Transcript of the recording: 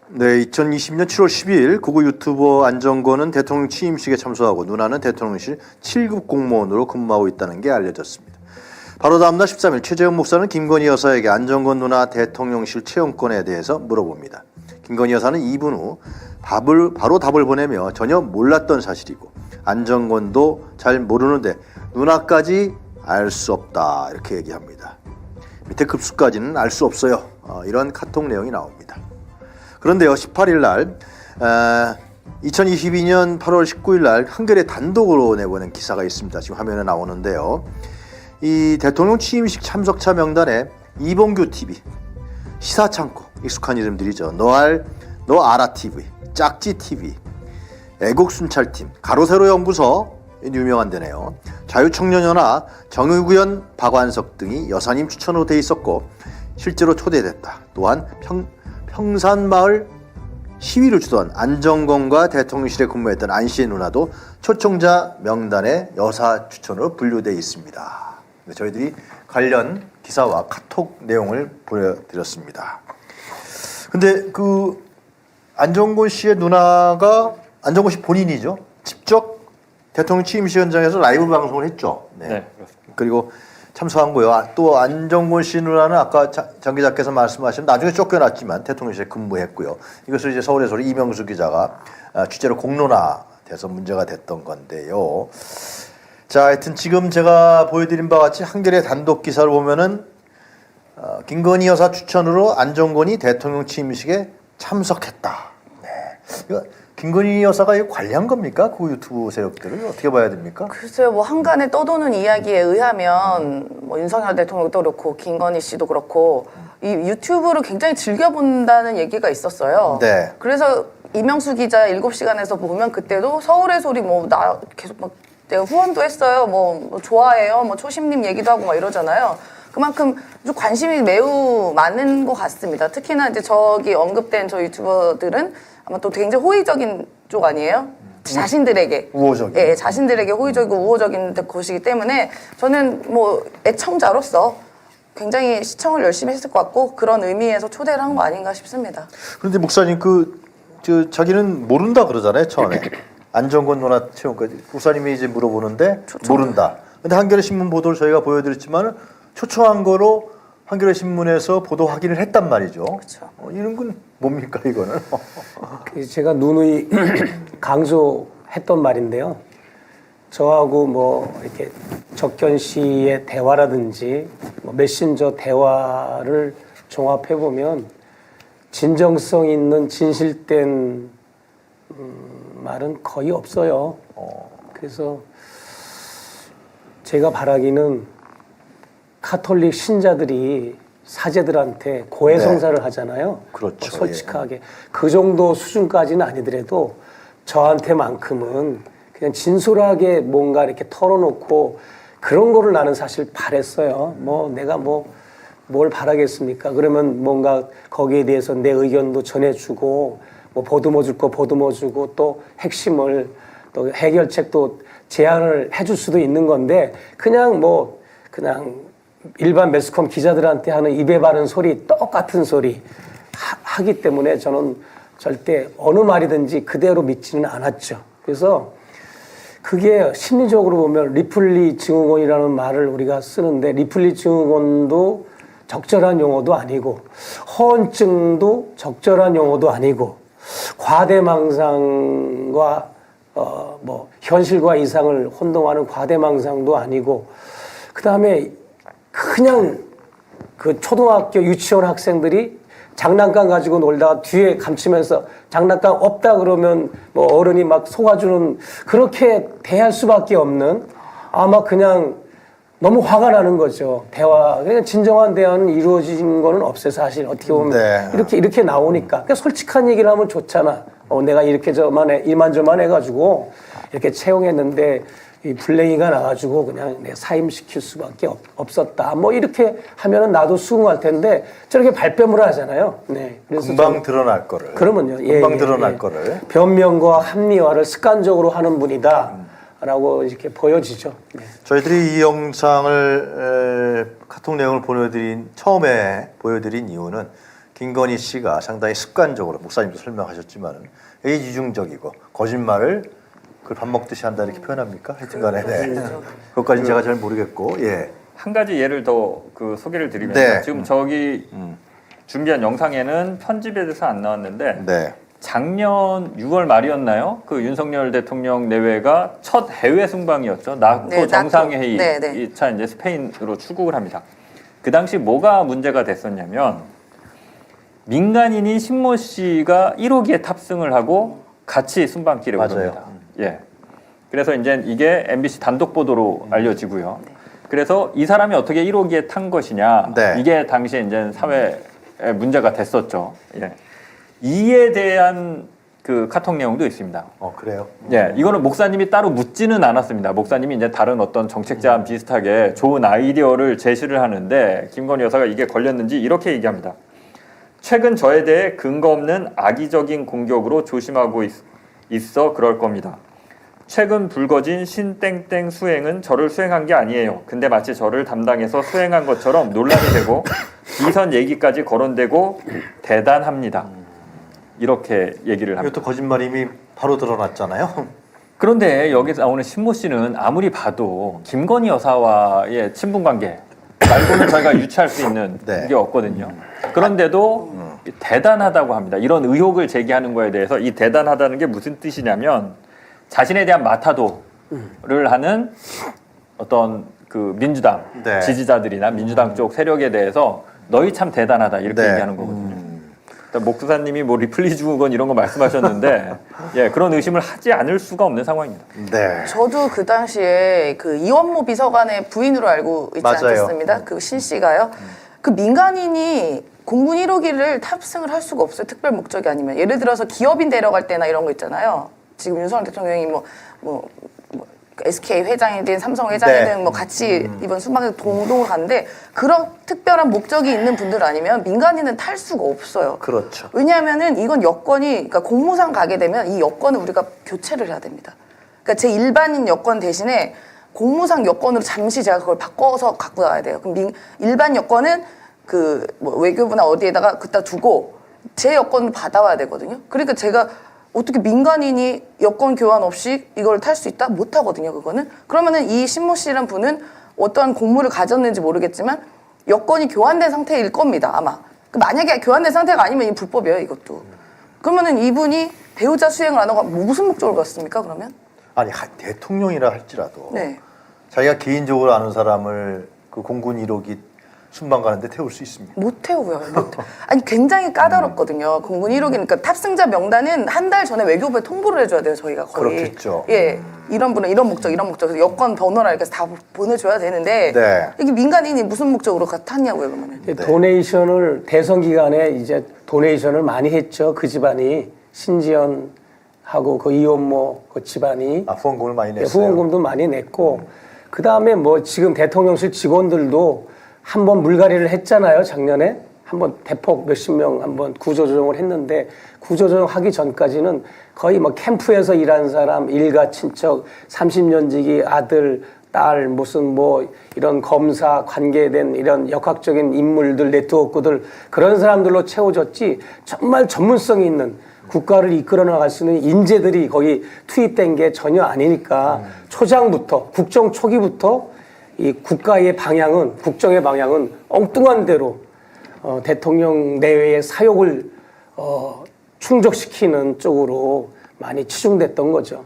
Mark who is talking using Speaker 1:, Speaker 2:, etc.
Speaker 1: 네, 2020년 7월 12일 구구 유튜버 안정권은 대통령 취임식에 참석하고 누나는 대통령실 7급 공무원으로 근무하고 있다는 게 알려졌습니다. 바로 다음날 13일 최재형 목사는 김건희 여사에게 안정권 누나 대통령실 채용권에 대해서 물어봅니다. 김건희 여사는 2분 후 바로 답을 보내며 전혀 몰랐던 사실이고 안정권도 잘 모르는데 누나까지 알 수 없다 이렇게 얘기합니다. 밑에 급수까지는 알 수 없어요. 이런 카톡 내용이 나옵니다. 그런데요, 18일 날 2022년 8월 19일 날 한겨레 단독으로 내보낸 기사가 있습니다. 지금 화면에 나오는데요. 이 대통령 취임식 참석자 명단에 이봉규 TV, 시사창고, 익숙한 이름들이죠. 너 알아 TV, 짝지 TV, 애국순찰팀, 가로세로 연구소, 유명한 데네요. 자유청년연합, 정의구현, 박완석 등이 여사님 추천으로 돼 있었고 실제로 초대됐다. 또한 평산마을 시위를 주도한 안정권과 대통령실에 근무했던 안씨의 누나도 초청자 명단에 여사 추천으로 분류되어 있습니다. 저희들이 관련 기사와 카톡 내용을 보여드렸습니다. 근데 그 안정권 씨의 누나가 안정권 씨 본인이죠. 직접 대통령 취임식 현장에서 라이브 방송을 했죠. 네. 그리고 참석한고요. 또 안정권 씨 누나는 아까 장 기자께서 말씀하신 나중에 쫓겨났지만 대통령실에 근무했고요. 이것을 이제 서울에서 이명수 기자가 취재로 공론화돼서 문제가 됐던 건데요. 자, 하여튼 지금 제가 보여드린 바와 같이 한겨레 단독 기사를 보면은 김건희 여사 추천으로 안정권이 대통령 취임식에 참석했다. 네. 이거 김건희 여사가 이거 관리한 겁니까? 그 유튜브 세력들을 어떻게 봐야 됩니까?
Speaker 2: 글쎄요, 뭐 한간에 떠도는 이야기에 의하면 뭐 윤석열 대통령도 그렇고 김건희 씨도 그렇고 이 유튜브를 굉장히 즐겨본다는 얘기가 있었어요.
Speaker 1: 네.
Speaker 2: 그래서 이명수 기자 7시간에서 보면 그때도 서울의 소리 뭐 나 계속 막 내가 후원도 했어요. 뭐 좋아해요. 뭐 초심님 얘기도 하고 막 이러잖아요. 그만큼 좀 관심이 매우 많은 것 같습니다. 특히나 이제 저기 언급된 저 유튜버들은 아마 또 굉장히 호의적인 쪽 아니에요? 자신들에게.
Speaker 1: 우호적인.
Speaker 2: 예, 자신들에게 호의적이고 우호적인 곳이기 때문에 저는 뭐 애청자로서 굉장히 시청을 열심히 했을 것 같고 그런 의미에서 초대를 한 거 아닌가 싶습니다.
Speaker 1: 그런데 목사님 자기는 모른다 그러잖아요, 처음에. 안정권 누나 채용까지. 목사님이 이제 물어보는데 모른다. 근데 한겨레 신문 보도를 저희가 보여드렸지만 초청한 거로 한겨레 신문에서 보도 확인을 했단 말이죠.
Speaker 2: 그렇죠.
Speaker 1: 이런 건 뭡니까 이거는?
Speaker 3: 제가 누누이 강조했던 말인데요. 저하고 뭐 이렇게 적견 씨의 대화라든지 뭐 메신저 대화를 종합해 보면 진정성 있는 진실된 말은 거의 없어요. 그래서 제가 바라기는 카톨릭 신자들이 사제들한테 고해성사를 하잖아요.
Speaker 1: 그렇죠.
Speaker 3: 솔직하게. 그 정도 수준까지는 아니더라도 저한테만큼은 그냥 진솔하게 뭔가 이렇게 털어놓고 그런 거를 나는 사실 바랬어요. 뭐 내가 뭘 바라겠습니까? 그러면 뭔가 거기에 대해서 내 의견도 전해주고 뭐 보듬어 줄 거 보듬어 주고 또 핵심을 또 해결책도 제안을 해줄 수도 있는 건데 그냥 일반 매스컴 기자들한테 하는 입에 바른 소리 똑같은 소리 하기 때문에 저는 절대 어느 말이든지 그대로 믿지는 않았죠. 그래서 그게 심리적으로 보면 리플리 증후군이라는 말을 우리가 쓰는데 리플리 증후군도 적절한 용어도 아니고 허언증도 적절한 용어도 아니고 과대망상과 현실과 이상을 혼동하는 과대망상도 아니고 그다음에 그냥 그 초등학교 유치원 학생들이 장난감 가지고 놀다가 뒤에 감추면서 장난감 없다 그러면 뭐 어른이 막 속아주는 그렇게 대할 수밖에 없는 아마 그냥 너무 화가 나는 거죠. 그냥 진정한 대화는 이루어진 거는 없어요. 사실 어떻게 보면
Speaker 1: 네.
Speaker 3: 이렇게 나오니까 그러니까 솔직한 얘기를 하면 좋잖아. 내가 이렇게 이만저만 해가지고 이렇게 채용했는데 이 블레이가 나가지고 그냥 내가 사임시킬 수밖에 없었다. 뭐 이렇게 하면은 나도 수긍할 텐데 저렇게 발뺌을 하잖아요. 네. 그래서
Speaker 1: 금방 드러날 거를.
Speaker 3: 그러면요.
Speaker 1: 금방 드러날 거를.
Speaker 3: 변명과 합리화를 습관적으로 하는 분이다라고 이렇게 보여지죠. 네.
Speaker 1: 저희들이 이 영상을 카톡 내용을 처음에 보여드린 이유는 김건희 씨가 상당히 습관적으로 목사님도 설명하셨지만 이중적이고 거짓말을 그걸 밥 먹듯이 한다 이렇게 표현합니까? 하여튼간에 그것까지는 제가 잘 모르겠고 예.
Speaker 4: 한 가지 예를 더 그 소개를 드리면
Speaker 1: 네.
Speaker 4: 지금 저기 준비한 영상에는 편집에 대해서 안 나왔는데
Speaker 1: 네.
Speaker 4: 작년 6월 말이었나요? 그 윤석열 대통령 내외가 첫 해외 순방이었죠. 나토
Speaker 2: 네,
Speaker 4: 정상회의
Speaker 2: 나토. 네, 네.
Speaker 4: 2차 이제 스페인으로 출국을 합니다. 그 당시 뭐가 문제가 됐었냐면 민간인인 신모 씨가 1호기에 탑승을 하고 같이 순방길에
Speaker 1: 맞아요.
Speaker 4: 오릅니다. 예. 그래서 이제 이게 MBC 단독 보도로 알려지고요. 그래서 이 사람이 어떻게 1호기에 탄 것이냐
Speaker 1: 네.
Speaker 4: 이게 당시에 이제 사회에 문제가 됐었죠. 예. 이에 대한 그 카톡 내용도 있습니다.
Speaker 1: 그래요?
Speaker 4: 예, 이거는 목사님이 따로 묻지는 않았습니다. 목사님이 이제 다른 어떤 정책자와 비슷하게 좋은 아이디어를 제시를 하는데 김건희 여사가 이게 걸렸는지 이렇게 얘기합니다. 최근 저에 대해 근거 없는 악의적인 공격으로 조심하고 있어 그럴 겁니다. 최근 불거진 신땡땡 수행은 저를 수행한 게 아니에요. 근데 마치 저를 담당해서 수행한 것처럼 논란이 되고 비선 얘기까지 거론되고 대단합니다. 이렇게 얘기를 합니다.
Speaker 1: 이것도 거짓말임이 바로 드러났잖아요.
Speaker 4: 그런데 여기서 나오는 신모 씨는 아무리 봐도 김건희 여사와의 친분 관계 말고는 저희가 유추할 수 있는
Speaker 1: 네.
Speaker 4: 게 없거든요. 그런데도 대단하다고 합니다. 이런 의혹을 제기하는 거에 대해서 이 대단하다는 게 무슨 뜻이냐면 자신에 대한 마타도를 하는 어떤 그 민주당
Speaker 1: 네.
Speaker 4: 지지자들이나 민주당 쪽 세력에 대해서 너희 참 대단하다 이렇게
Speaker 1: 네.
Speaker 4: 얘기하는 거거든요. 목사님이 뭐 리플리 주건 이런 거 말씀하셨는데 예, 그런 의심을 하지 않을 수가 없는 상황입니다.
Speaker 1: 네.
Speaker 2: 저도 그 당시에 그 이원모 비서관의 부인으로 알고 있지
Speaker 1: 맞아요.
Speaker 2: 않겠습니다. 그 신 씨가요. 그 민간인이 공군 1호기를 탑승을 할 수가 없어요. 특별 목적이 아니면. 예를 들어서 기업인 데려갈 때나 이런 거 있잖아요. 지금 윤석열 대통령이 뭐 SK 회장이든 삼성 회장이든
Speaker 1: 네.
Speaker 2: 뭐 같이 이번 순방에 동동을 갔는데 그런 특별한 목적이 있는 분들 아니면 민간인은 탈 수가 없어요.
Speaker 1: 그렇죠.
Speaker 2: 왜냐하면은 이건 여권이 그러니까 공무상 가게 되면 이 여권을 우리가 교체를 해야 됩니다. 그러니까 제 일반인 여권 대신에 공무상 여권으로 잠시 제가 그걸 바꿔서 갖고 나와야 돼요. 그럼 일반 여권은 그 뭐 외교부나 어디에다가 그따 두고 제 여권을 받아와야 되거든요. 그러니까 제가 어떻게 민간인이 여권 교환 없이 이걸 탈 수 있다? 못 하거든요, 그거는. 그러면은 이 신모 씨라는 분은 어떠한 공무를 가졌는지 모르겠지만 여권이 교환된 상태일 겁니다, 아마. 만약에 교환된 상태가 아니면 이 불법이에요, 이것도. 그러면은 이분이 배우자 수행을 안 하고 무슨 목적으로 갔습니까, 그러면?
Speaker 1: 아니 대통령이라 할지라도
Speaker 2: 네.
Speaker 1: 자기가 개인적으로 아는 사람을 그 공군 1호기 순방 가는데 태울 수 있습니다.
Speaker 2: 못 태우고요. 아니 굉장히 까다롭거든요. 공군 1호기니까 탑승자 명단은 한 달 전에 외교부에 통보를 해줘야 돼요. 저희가 거의.
Speaker 1: 그렇겠죠.
Speaker 2: 예, 이런 분은 이런 목적, 이런 목적, 여권 번호나 이렇게 다 보내줘야 되는데
Speaker 1: 네.
Speaker 2: 이게 민간인이 무슨 목적으로 탔냐고요, 그러면은.
Speaker 3: 도네이션을 대선 기간에 이제 도네이션을 많이 했죠. 그 집안이 신지연하고 그 이원모 그 집안이
Speaker 1: 후원금을 많이 냈어요.
Speaker 3: 후원금도 많이 냈고 그 다음에 뭐 지금 대통령실 직원들도 한번 물갈이를 했잖아요. 작년에 한번 대폭 몇십 명 한번 구조조정을 했는데 구조조정 하기 전까지는 거의 뭐 캠프에서 일한 사람, 일가 친척, 30년 지기 아들, 딸, 무슨 뭐 이런 검사 관계된 이런 역학적인 인물들, 네트워크들 그런 사람들로 채워졌지 정말 전문성이 있는 국가를 이끌어 나갈 수 있는 인재들이 거기 투입된 게 전혀 아니니까 초장부터 국정 초기부터 이 국가의 방향은 국정의 방향은 엉뚱한 대로 대통령 내외의 사욕을 충족시키는 쪽으로 많이 치중됐던 거죠.